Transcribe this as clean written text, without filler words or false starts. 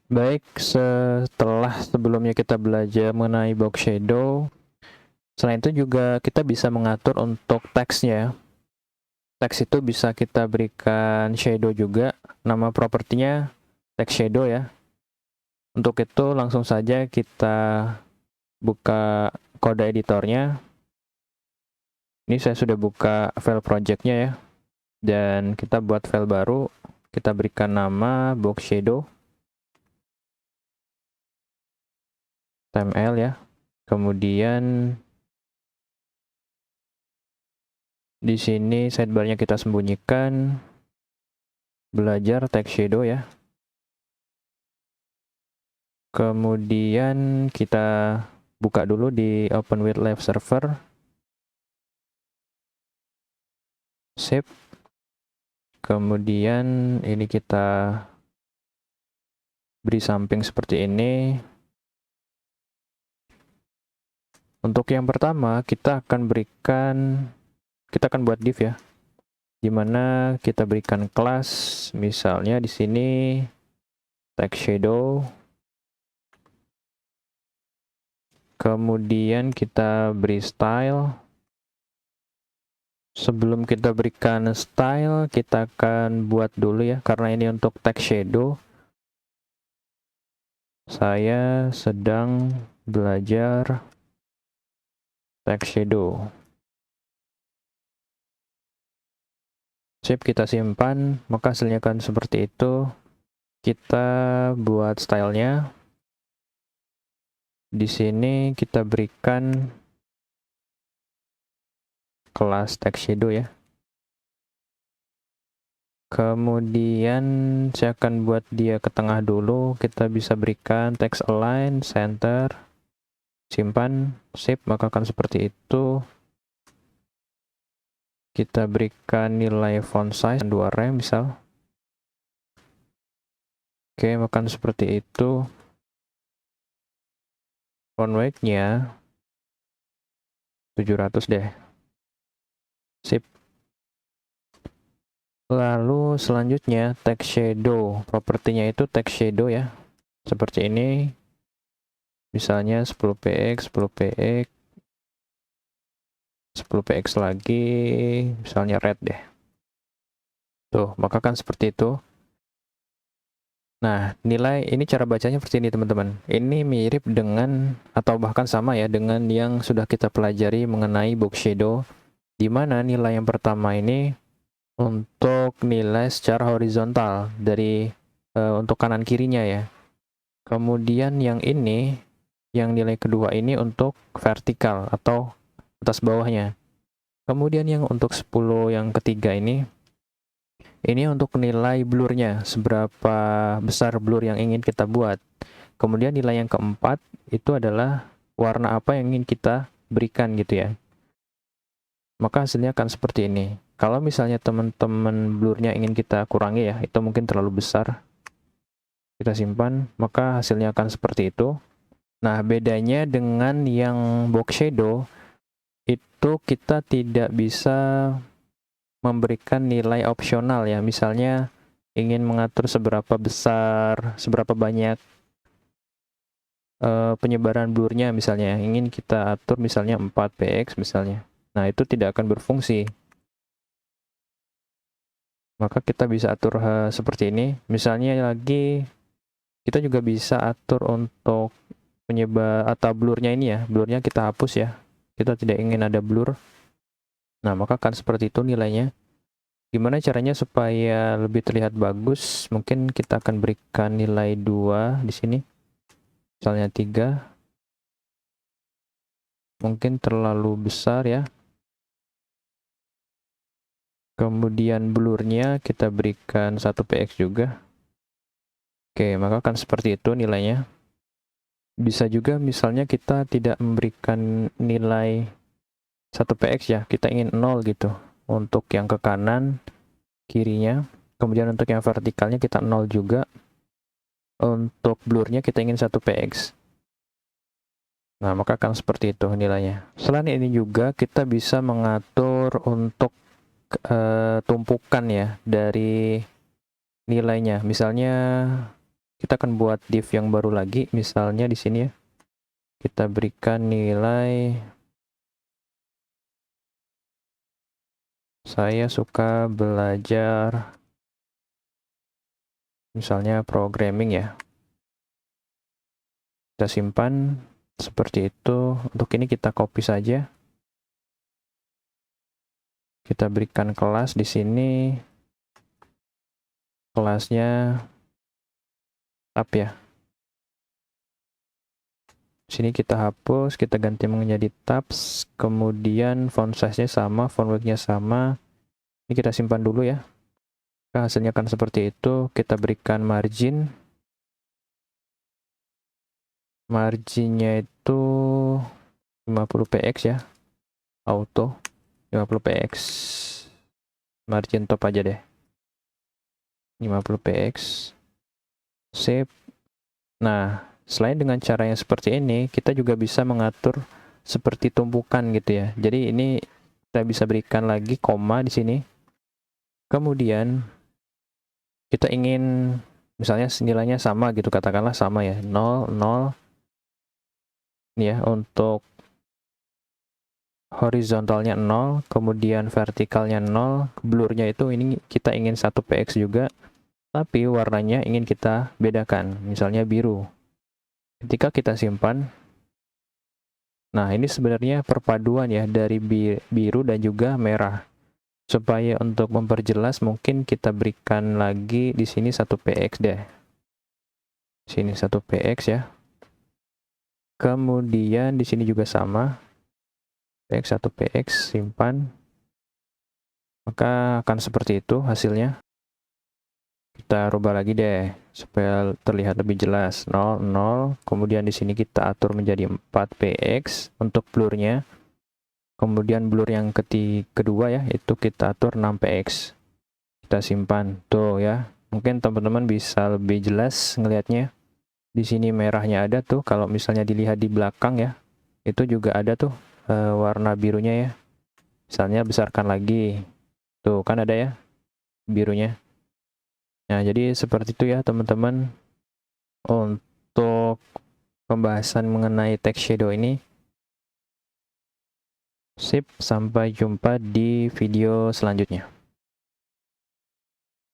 Baik, setelah sebelumnya kita belajar mengenai box shadow, selain itu juga kita bisa mengatur untuk teksnya. Teks itu bisa kita berikan shadow juga, nama propertinya text shadow ya. Untuk itu langsung saja kita buka kode editornya. Ini saya sudah buka file projectnya ya, dan kita buat file baru, kita berikan nama box shadow HTML ya. Kemudian di sini sidebarnya kita sembunyikan, belajar text shadow ya. Kemudian kita buka dulu di Open with Live Server, save. Kemudian ini kita beri samping seperti ini. Untuk yang pertama kita akan buat div ya, dimana kita berikan kelas, misalnya di sini text shadow. Kemudian kita beri style. Sebelum kita berikan style, kita akan buat dulu ya, karena ini untuk text shadow. Saya sedang belajar text shadow. Sip, kita simpan, maka hasilnya akan seperti itu. Kita buat stylenya. Di sini kita berikan kelas text shadow ya. Kemudian saya akan buat dia ke tengah dulu. Kita bisa berikan text align, center, simpan, save, maka akan seperti itu. Kita berikan nilai font size 2 rem misal. Oke, maka seperti itu. Font weight-nya 700 deh. Sip. Lalu selanjutnya text shadow. Propertinya itu text shadow ya. Seperti ini. Misalnya 10px, 10px, 10px lagi, misalnya red deh. Tuh, maka kan seperti itu. Nah, nilai ini cara bacanya seperti ini teman-teman. Ini mirip dengan atau bahkan sama ya dengan yang sudah kita pelajari mengenai box shadow, di mana nilai yang pertama ini untuk nilai secara horizontal dari untuk kanan kirinya ya. Kemudian yang ini, yang nilai kedua ini untuk vertikal atau atas bawahnya. Kemudian yang untuk 10 yang ketiga ini untuk nilai blurnya, seberapa besar blur yang ingin kita buat. Kemudian nilai yang keempat itu adalah warna apa yang ingin kita berikan gitu ya. Maka hasilnya akan seperti ini. Kalau misalnya teman-teman blurnya ingin kita kurangi ya, itu mungkin terlalu besar. Kita simpan, maka hasilnya akan seperti itu. Nah, bedanya dengan yang box shadow, itu kita tidak bisa memberikan nilai opsional ya. Misalnya ingin mengatur seberapa besar, seberapa banyak penyebaran blurnya misalnya. Ingin kita atur misalnya 4px misalnya. Nah, itu tidak akan berfungsi. Maka kita bisa atur seperti ini. Misalnya lagi, kita juga bisa atur untuk penyebar atau blurnya ini ya. Blurnya kita hapus ya. Kita tidak ingin ada blur. Nah, maka akan seperti itu nilainya. Gimana caranya supaya lebih terlihat bagus? Mungkin kita akan berikan nilai 2 di sini. Misalnya 3. Mungkin terlalu besar ya. Kemudian blurnya kita berikan 1px juga. Oke, maka akan seperti itu nilainya. Bisa juga misalnya kita tidak memberikan nilai 1px ya, kita ingin 0 gitu. Untuk yang ke kanan, kirinya. Kemudian untuk yang vertikalnya kita 0 juga. Untuk blurnya kita ingin 1px. Nah, maka akan seperti itu nilainya. Selain ini juga kita bisa mengatur untuk tumpukan ya dari nilainya. Misalnya kita akan buat div yang baru lagi, misalnya di sini ya. Kita berikan nilai, saya suka belajar misalnya programming ya. Kita simpan seperti itu. Untuk ini kita copy saja. Kita berikan kelas di sini. Kelasnya tab ya. Sini kita hapus, kita ganti menjadi tabs, kemudian font size-nya sama, font weight-nya sama. Ini kita simpan dulu ya. Nah, hasilnya akan seperti itu. Kita berikan margin. Marginnya itu 50 px ya. Auto 50 px. Margin top aja deh. 50 px. Save. Nah, selain dengan cara yang seperti ini, kita juga bisa mengatur seperti tumpukan gitu ya. Jadi ini kita bisa berikan lagi koma di sini. Kemudian kita ingin misalnya nilainya sama gitu, katakanlah sama ya, 0, 0. Ini ya, untuk horizontalnya 0, kemudian vertikalnya 0, blurnya itu ini kita ingin 1 px juga, tapi warnanya ingin kita bedakan, misalnya biru. Ketika kita simpan, nah ini sebenarnya perpaduan ya dari biru dan juga merah. Supaya untuk memperjelas mungkin kita berikan lagi di sini 1 px deh. Sini 1 px ya. Kemudian di sini juga sama. Px 1 px simpan. Maka akan seperti itu hasilnya. Kita rubah lagi deh supaya terlihat lebih jelas. 0, 0. Kemudian di sini kita atur menjadi 4 px untuk blurnya. Kemudian blur yang kedua ya, itu kita atur 6 px. Kita simpan. Tuh ya. Mungkin teman-teman bisa lebih jelas ngelihatnya. Di sini merahnya ada tuh. Kalau misalnya dilihat di belakang ya, itu juga ada tuh warna birunya ya. Misalnya besarkan lagi. Tuh kan ada ya birunya. Nah, jadi seperti itu ya teman-teman untuk pembahasan mengenai text shadow ini. Sip, sampai jumpa di video selanjutnya.